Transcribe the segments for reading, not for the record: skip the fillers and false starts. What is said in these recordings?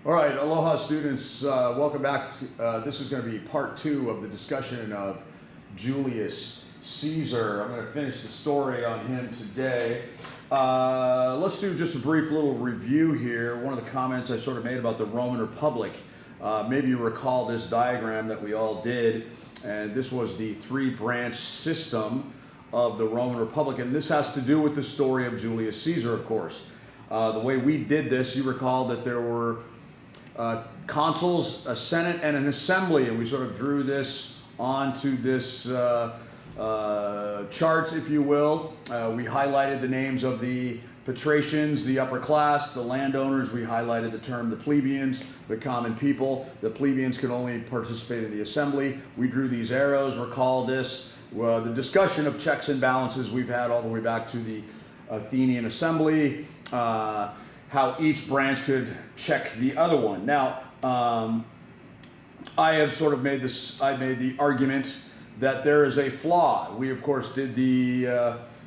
All right, aloha students, welcome back. This is going to be part 2 of the discussion of Julius Caesar. I'm going to finish the story on him today. Let's do just a brief little review here. One of the comments I sort of made about the Roman Republic. Maybe you recall this diagram that we all did, and this was the 3-branch system of the Roman Republic, and this has to do with the story of Julius Caesar, of course. The way we did this, you recall that there were consuls, a senate, and an assembly, and we sort of drew this onto this charts, if you will. We highlighted the names of the patricians, the upper class, the landowners. We highlighted the term the plebeians, the common people. The plebeians could only participate in the assembly. We drew these arrows. Recall this, the discussion of checks and balances we've had all the way back to the Athenian assembly, how each branch could check the other one. Now, I have sort of made this, I made the argument that there is a flaw. We, of course, did the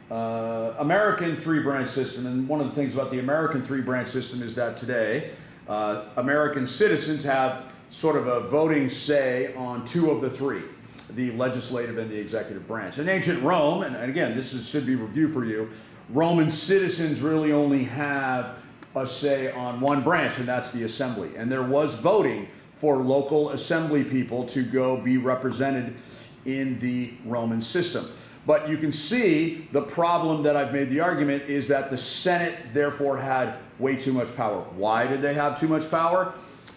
American 3-branch system, and one of the things about the American 3-branch system is that today, American citizens have sort of a voting say on 2 of the 3, the legislative and the executive branch. In ancient Rome, and again, should be review for you, Roman citizens really only have a say on 1 branch, and that's the assembly. And there was voting for local assembly people to go be represented in the Roman system. But you can see the problem that I've made the argument is that the Senate therefore had way too much power. Why did they have too much power?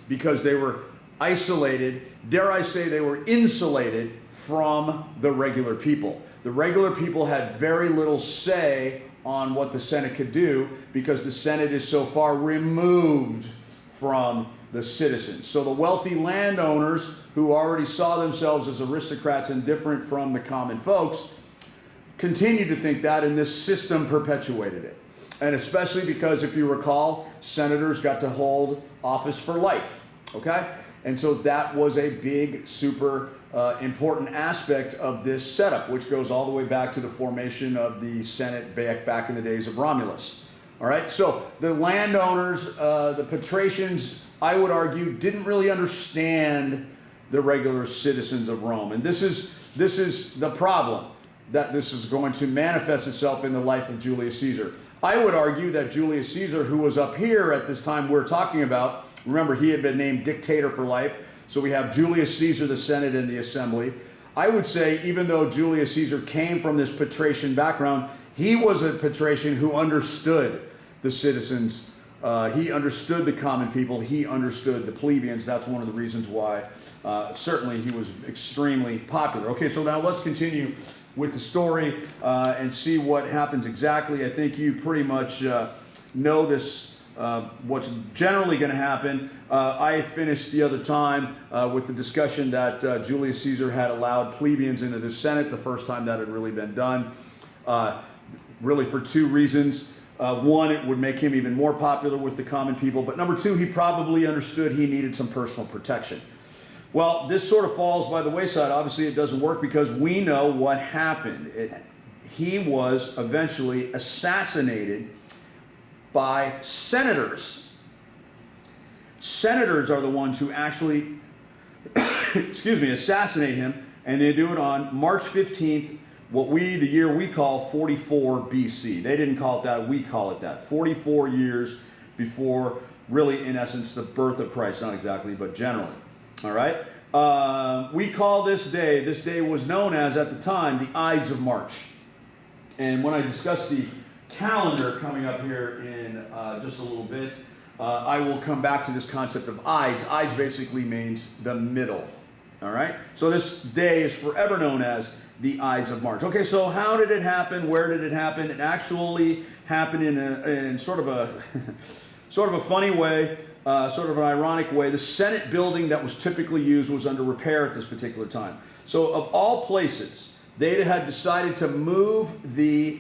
Because they were isolated, dare I say they were insulated from the regular people. The regular people had very little say on what the Senate could do because the Senate is so far removed from the citizens. So the wealthy landowners who already saw themselves as aristocrats and different from the common folks continued to think that, and this system perpetuated it. And especially because, if you recall, senators got to hold office for life, okay? And so that was a big, super important aspect of this setup, which goes all the way back to the formation of the Senate back in the days of Romulus. All right, so the landowners, the patricians, I would argue, didn't really understand the regular citizens of Rome. And this is the problem, that this is going to manifest itself in the life of Julius Caesar. I would argue that Julius Caesar, who was up here at this time we're talking about, remember, he had been named dictator for life. So we have Julius Caesar, the Senate, and the assembly. I would say, even though Julius Caesar came from this patrician background, he was a patrician who understood the citizens. He understood the common people. He understood the plebeians. That's one of the reasons why certainly he was extremely popular. Okay, so now let's continue with the story and see what happens exactly. I think you pretty much know this. What's generally going to happen. I finished the other time with the discussion that Julius Caesar had allowed plebeians into the Senate, the first time that had really been done, really for 2 reasons. One, it would make him even more popular with the common people, but number 2, he probably understood he needed some personal protection. Well, this sort of falls by the wayside. Obviously, it doesn't work because we know what happened. He was eventually assassinated by senators. Senators are the ones who actually, assassinate him, and they do it on March 15th, the year we call 44 BC. They didn't call it that, we call it that. 44 years before, really, in essence, the birth of Christ. Not exactly, but generally. All right? We call this day was known as, at the time, the Ides of March. And when I discuss the calendar coming up here in just a little bit, I will come back to this concept of Ides. Ides basically means the middle. All right? So this day is forever known as the Ides of March. Okay, so how did it happen? Where did it happen? It actually happened in sort of a funny way, sort of an ironic way. The Senate building that was typically used was under repair at this particular time. So of all places, they had decided to move the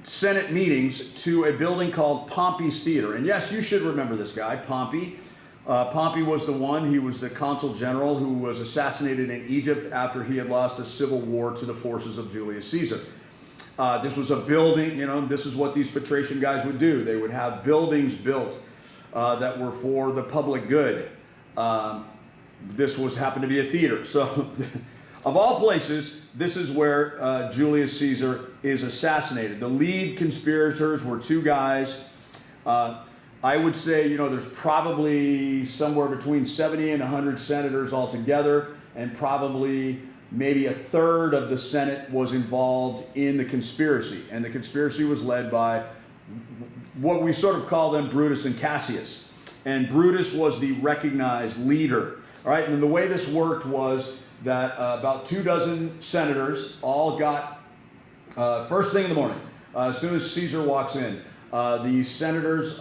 Senate meetings to a building called Pompey's Theater. And yes, you should remember this guy, Pompey. Pompey was the one, he was the consul general who was assassinated in Egypt after he had lost a civil war to the forces of Julius Caesar. This was a building, this is what these patrician guys would do. They would have buildings built that were for the public good. This happened to be a theater. So of all places, this is where Julius Caesar is assassinated. The lead conspirators were two guys. I would say, there's probably somewhere between 70 and 100 senators altogether, and probably maybe a third of the Senate was involved in the conspiracy. And the conspiracy was led by what we sort of call them Brutus and Cassius. And Brutus was the recognized leader. All right, and the way this worked was that about 24 senators all got, first thing in the morning, as soon as Caesar walks in, the senators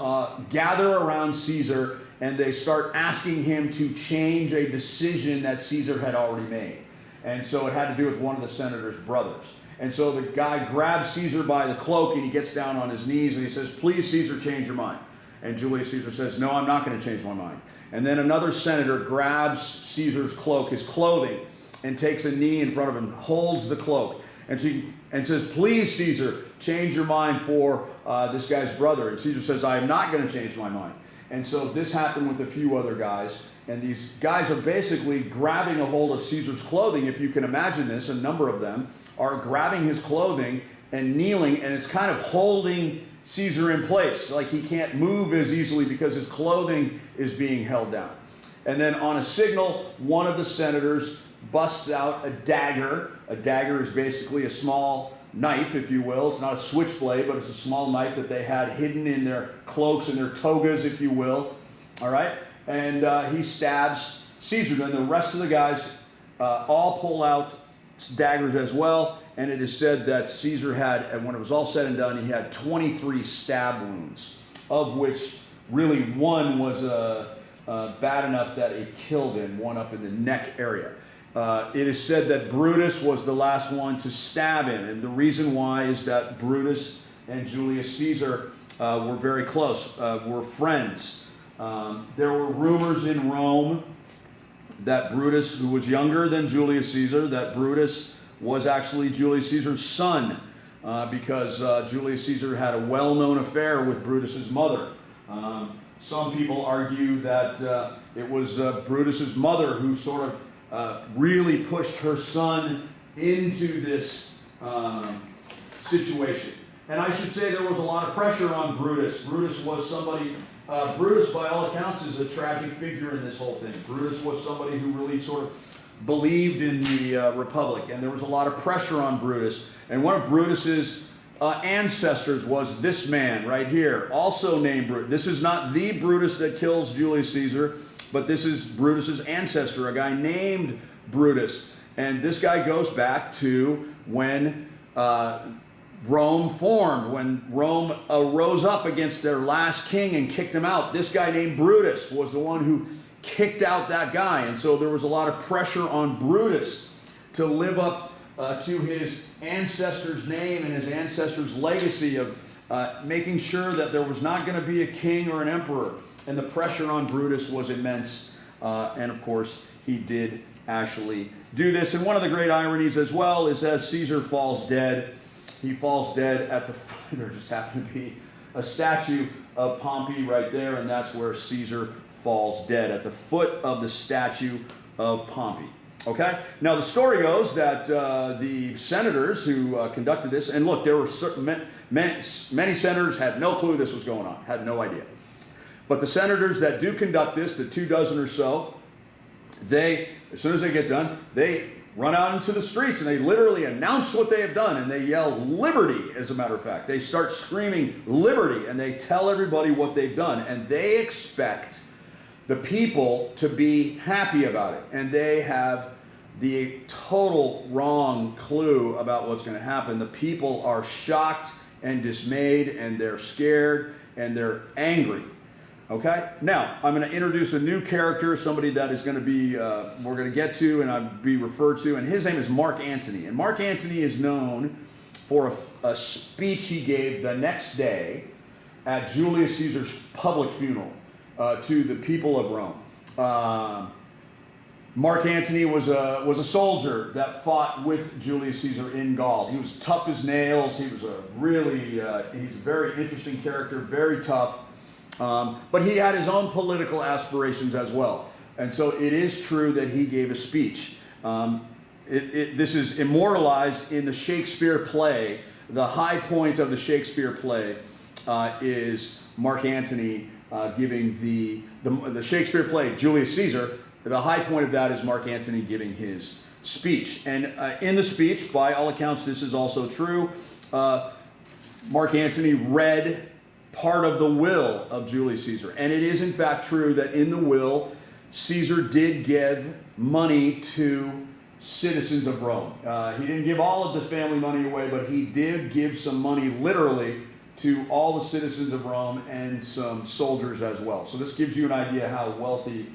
gather around Caesar and they start asking him to change a decision that Caesar had already made. And so it had to do with one of the senator's brothers. And so the guy grabs Caesar by the cloak and he gets down on his knees and he says, "Please, Caesar, change your mind." And Julius Caesar says, "No, I'm not going to change my mind." And then another senator grabs Caesar's cloak, his clothing, and takes a knee in front of him, holds the cloak, and says, "Please, Caesar, change your mind for this guy's brother." And Caesar says, "I am not going to change my mind." And so this happened with a few other guys. And these guys are basically grabbing a hold of Caesar's clothing. If you can imagine this, a number of them are grabbing his clothing and kneeling, and it's kind of holding Caesar in place. Like he can't move as easily because his clothing is being held down. And then on a signal, one of the senators busts out a dagger. A dagger is basically a small knife, if you will. It's not a switchblade, but it's a small knife that they had hidden in their cloaks and their togas, if you will. All right? And he stabs Caesar. Then the rest of the guys all pull out daggers as well. And it is said that Caesar had, and when it was all said and done, he had 23 stab wounds, of which really one was bad enough that it killed him, one up in the neck area. It is said that Brutus was the last one to stab him. And the reason why is that Brutus and Julius Caesar were very close, were friends. There were rumors in Rome that Brutus, who was younger than Julius Caesar, that Brutus was actually Julius Caesar's son, because Julius Caesar had a well-known affair with Brutus's mother. Some people argue that it was Brutus's mother who sort of really pushed her son into this situation. And I should say there was a lot of pressure on Brutus. Brutus was somebody, Brutus by all accounts is a tragic figure in this whole thing. Brutus was somebody who really sort of believed in the Republic, and there was a lot of pressure on Brutus. And one of Brutus's ancestors was this man right here, also named Brutus. This is not the Brutus that kills Julius Caesar, but this is Brutus's ancestor, a guy named Brutus. And this guy goes back to when Rome formed, when Rome rose up against their last king and kicked him out. This guy named Brutus was the one who kicked out that guy. And so there was a lot of pressure on Brutus to live up to his ancestor's name and his ancestor's legacy of making sure that there was not going to be a king or an emperor. And the pressure on Brutus was immense. And of course, he did actually do this. And one of the great ironies as well is as Caesar falls dead, he falls dead at the foot. There just happened to be a statue of Pompey right there, and that's where Caesar falls dead, at the foot of the statue of Pompey. Okay? Now the story goes that the senators who conducted this, and look, there were many senators had no clue this was going on, had no idea. But the senators that do conduct this, the 24 or so, they, as soon as they get done, they run out into the streets and they literally announce what they have done, and they yell liberty, as a matter of fact. They start screaming liberty, and they tell everybody what they've done, and they expect the people to be happy about it. And they have the total wrong clue about what's going to happen. The people are shocked and dismayed, and they're scared, and they're angry. Okay? Now, I'm going to introduce a new character, somebody that is going to be, we're going to get to and I'll be referred to, and his name is Mark Antony. And Mark Antony is known for a speech he gave the next day at Julius Caesar's public funeral to the people of Rome. Mark Antony was a soldier that fought with Julius Caesar in Gaul. He was tough as nails. He was he's a very interesting character, very tough. But he had his own political aspirations as well. And so it is true that he gave a speech. This is immortalized in the Shakespeare play. The high point of the Shakespeare play is Mark Antony giving the Shakespeare play, Julius Caesar. The high point of that is Mark Antony giving his speech. And in the speech, by all accounts, this is also true. Mark Antony read part of the will of Julius Caesar. And it is in fact true that in the will, Caesar did give money to citizens of Rome. He didn't give all of the family money away, but he did give some money literally to all the citizens of Rome and some soldiers as well. So this gives you an idea how wealthy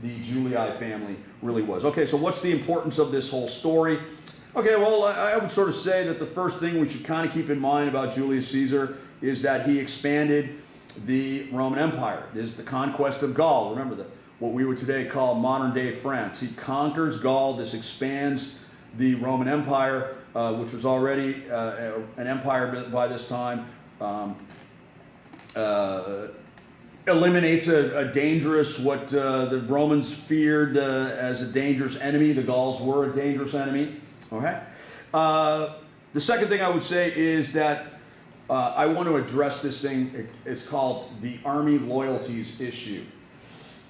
the Julii family really was. Okay, so what's the importance of this whole story? Okay, well, I would sort of say that the first thing we should kind of keep in mind about Julius Caesar is that he expanded the Roman Empire. This is the conquest of Gaul. Remember what we would today call modern-day France. He conquers Gaul. This expands the Roman Empire, which was already an empire by this time. Eliminates a dangerous, what the Romans feared as a dangerous enemy. The Gauls were a dangerous enemy. Okay. The second thing I would say is that I want to address this thing. It's called the army loyalties issue.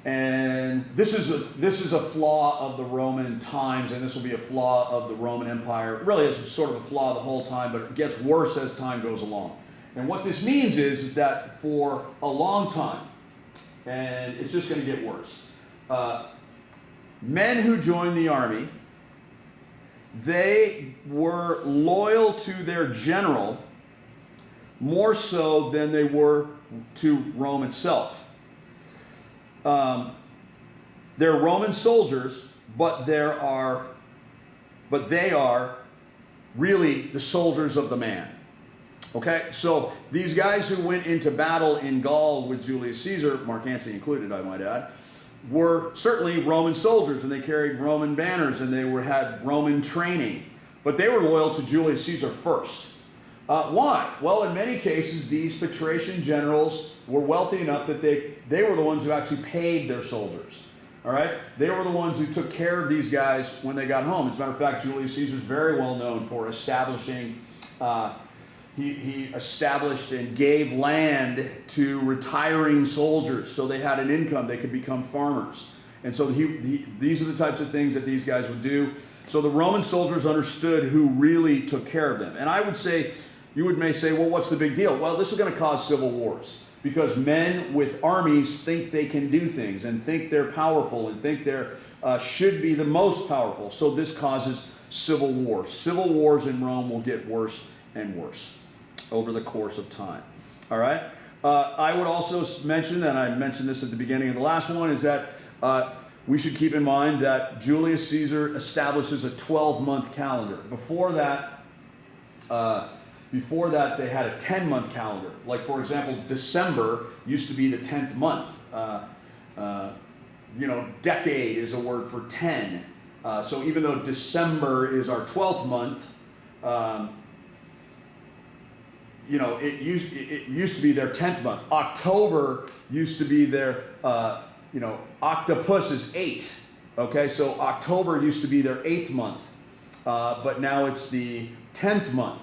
And this is a flaw of the Roman times, and this will be a flaw of the Roman Empire. Really, it's sort of a flaw the whole time, but it gets worse as time goes along. And what this means is that for a long time, and it's just going to get worse, men who joined the army, they were loyal to their general more so than they were to Rome itself. They're Roman soldiers, but they are really the soldiers of the man. Okay, so these guys who went into battle in Gaul with Julius Caesar, Mark Antony included, I might add, were certainly Roman soldiers, and they carried Roman banners, and they had Roman training. But they were loyal to Julius Caesar first. Why? Well, in many cases, these patrician generals were wealthy enough that they were the ones who actually paid their soldiers. All right? They were the ones who took care of these guys when they got home. As a matter of fact, Julius Caesar is very well known for establishing he established and gave land to retiring soldiers so they had an income. They could become farmers. And so these are the types of things that these guys would do. So the Roman soldiers understood who really took care of them. And I would say, you may say, well, what's the big deal? Well, this is going to cause civil wars because men with armies think they can do things and think they're powerful and think they should be the most powerful. So this causes civil wars. Civil wars in Rome will get worse and worse over the course of time. All right? I would also mention, and I mentioned this at the beginning of the last one, is that we should keep in mind that Julius Caesar establishes a 12-month calendar. Before that, they had a 10-month calendar. Like, for example, December used to be the 10th month. Decade is a word for 10. So even though December is our 12th month, it used to be their 10th month. October used to be their, octopus is 8. Okay, so October used to be their 8th month, but now it's the 10th month.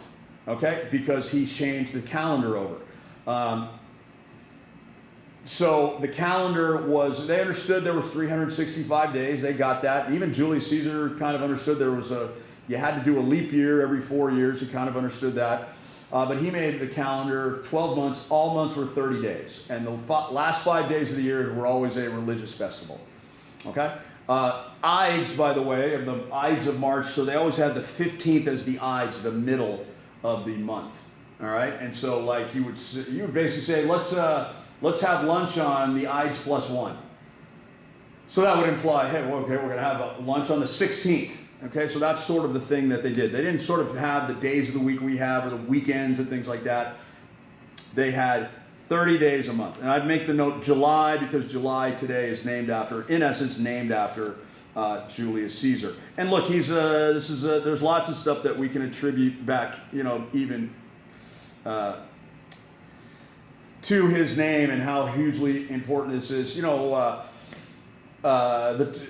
Okay, because he changed the calendar over. So the calendar they understood there were 365 days. They got that. Even Julius Caesar kind of understood you had to do a leap year every 4 years. He kind of understood that. But he made the calendar 12 months. All months were 30 days. And the last 5 days of the year were always a religious festival. Okay? Ides, by the way, the Ides of March. So they always had the 15th as the Ides, the middle of the month. All right? And so like you would basically say, let's have lunch on the Ides plus 1. So that would imply, hey, well, okay, we're going to have a lunch on the 16th. Okay, so that's sort of the thing that they did. They didn't sort of have the days of the week we have or the weekends and things like that. They had 30 days a month. And I'd make the note July because July today is named after Julius Caesar. And look, there's lots of stuff that we can attribute back, even to to his name and how hugely important this is. You know,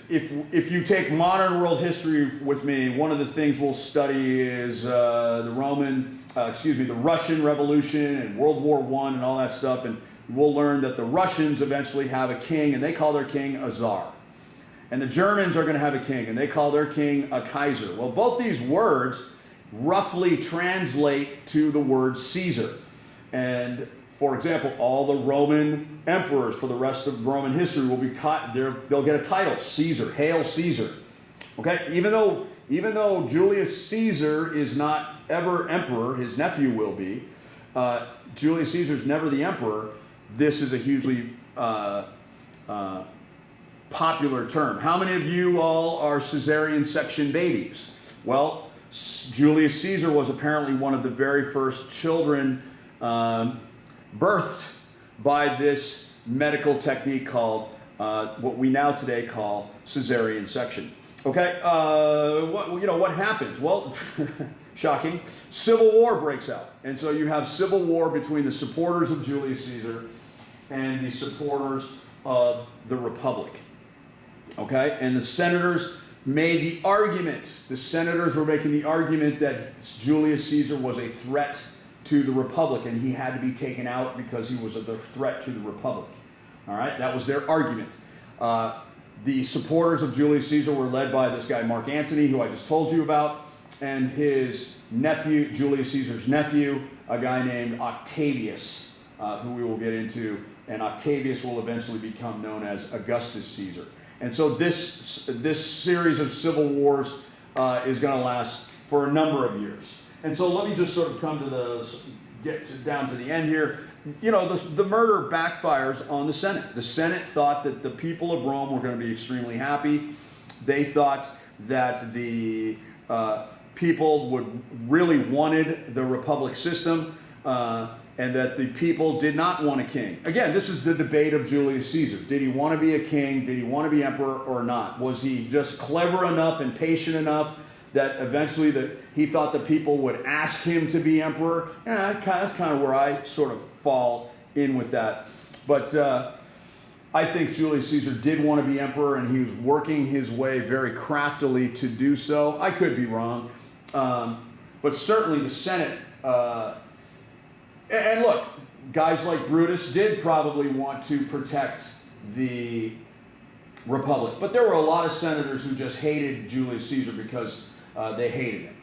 if you take modern world history with me, one of the things we'll study is the Russian Revolution and World War I and all that stuff, and we'll learn that the Russians eventually have a king, and they call their king a czar. And the Germans are going to have a king, and they call their king a Kaiser. Well, both these words roughly translate to the word Caesar. And for example, all the Roman emperors for the rest of Roman history will be they'll get a title, Caesar, Hail Caesar. Okay, even though Julius Caesar is not ever emperor, his nephew will be. Julius Caesar is never the emperor. This is a hugely popular term. How many of you all are cesarean section babies? Well, Julius Caesar was apparently one of the very first children birthed by this medical technique called what we now today call cesarean section. Okay, what happens? Well, shocking. Civil war breaks out, and so you have civil war between the supporters of Julius Caesar and the supporters of the Republic. Okay, and the senators made the argument. The senators were making the argument that Julius Caesar was a threat to the Republic, and he had to be taken out because he was a threat to the Republic. All right, that was their argument. The supporters of Julius Caesar were led by this guy Mark Antony, who I just told you about, and his nephew, Julius Caesar's nephew, a guy named Octavius, who we will get into, and Octavius will eventually become known as Augustus Caesar. And so this series of civil wars is going to last for a number of years. And so let me just sort of come to down to the end here. You know, the murder backfires on the Senate. The Senate thought that the people of Rome were going to be extremely happy. They thought that the people really wanted the republic system, and that the people did not want a king. Again, this is the debate of Julius Caesar. Did he want to be a king? Did he want to be emperor or not? Was he just clever enough and patient enough that eventually he thought the people would ask him to be emperor? Yeah, that's kind of where I sort of fall in with that. But I think Julius Caesar did want to be emperor, and he was working his way very craftily to do so. I could be wrong. But certainly the Senate... And look, guys like Brutus did probably want to protect the Republic. But there were a lot of senators who just hated Julius Caesar because they hated him.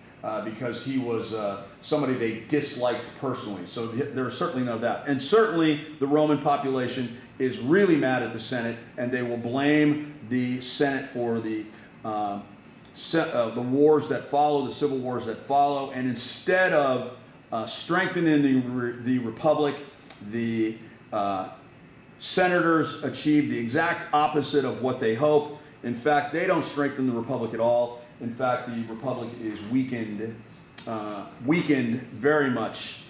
Because he was somebody they disliked personally. So there was certainly none of that. And certainly the Roman population is really mad at the Senate, and they will blame the Senate for the wars that follow, the civil wars that follow. And instead of strengthening the Republic, the senators achieve the exact opposite of what they hope. In fact, they don't strengthen the Republic at all. In fact, the Republic is weakened very much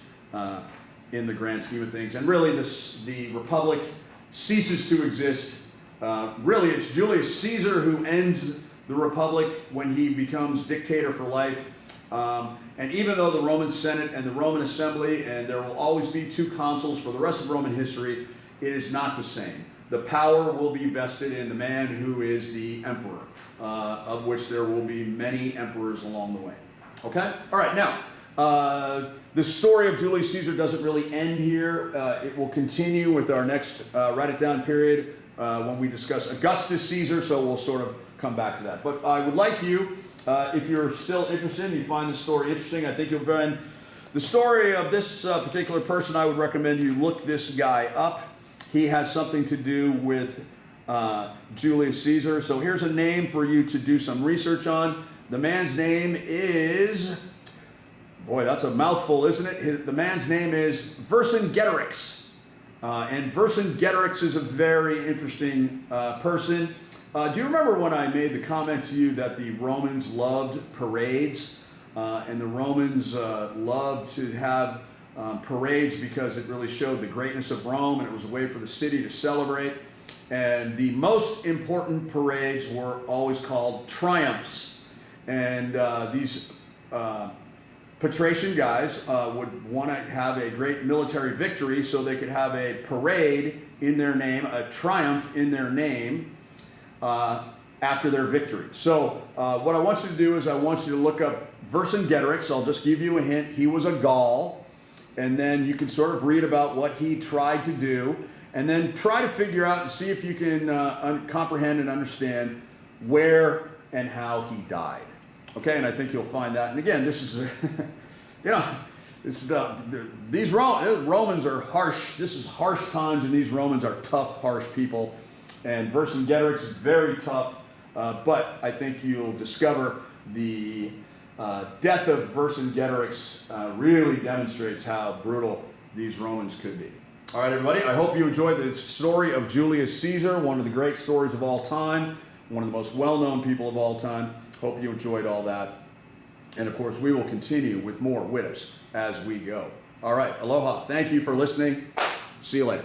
in the grand scheme of things. And really, the Republic ceases to exist. Really, it's Julius Caesar who ends the Republic when he becomes dictator for life. And even though the Roman Senate and the Roman Assembly, and there will always be two consuls for the rest of Roman history, it is not the same. The power will be vested in the man who is the emperor, of which there will be many emperors along the way. Okay? All right, now, the story of Julius Caesar doesn't really end here. It will continue with our next write it down period when we discuss Augustus Caesar, so we'll sort of come back to that. But I would like you, if you're still interested and you find this story interesting, I think you'll find the story of this particular person. I would recommend you look this guy up. He has something to do with Julius Caesar. So here's a name for you to do some research on. The man's name is, boy, that's a mouthful, isn't it? The man's name is Vercingetorix. And Vercingetorix is a very interesting person. Do you remember when I made the comment to you that the Romans loved parades? And the Romans loved to have parades because it really showed the greatness of Rome, and it was a way for the city to celebrate. And the most important parades were always called triumphs. And these patrician guys would want to have a great military victory so they could have a parade in their name, a triumph in their name after their victory. So what I want you to do is I want you to look up Vercingetorix. I'll just give you a hint. He was a Gaul, and then you can sort of read about what he tried to do, and then try to figure out and see if you can comprehend and understand where and how he died. Okay, and I think you'll find that. And again, this is, these Romans are harsh. This is harsh times, and these Romans are tough, harsh people. And Vercingetorix is very tough, but I think you'll discover the death of Vercingetorix really demonstrates how brutal these Romans could be. All right, everybody, I hope you enjoyed the story of Julius Caesar, one of the great stories of all time, one of the most well-known people of all time. Hope you enjoyed all that. And of course, we will continue with more whips as we go. All right, aloha. Thank you for listening. See you later.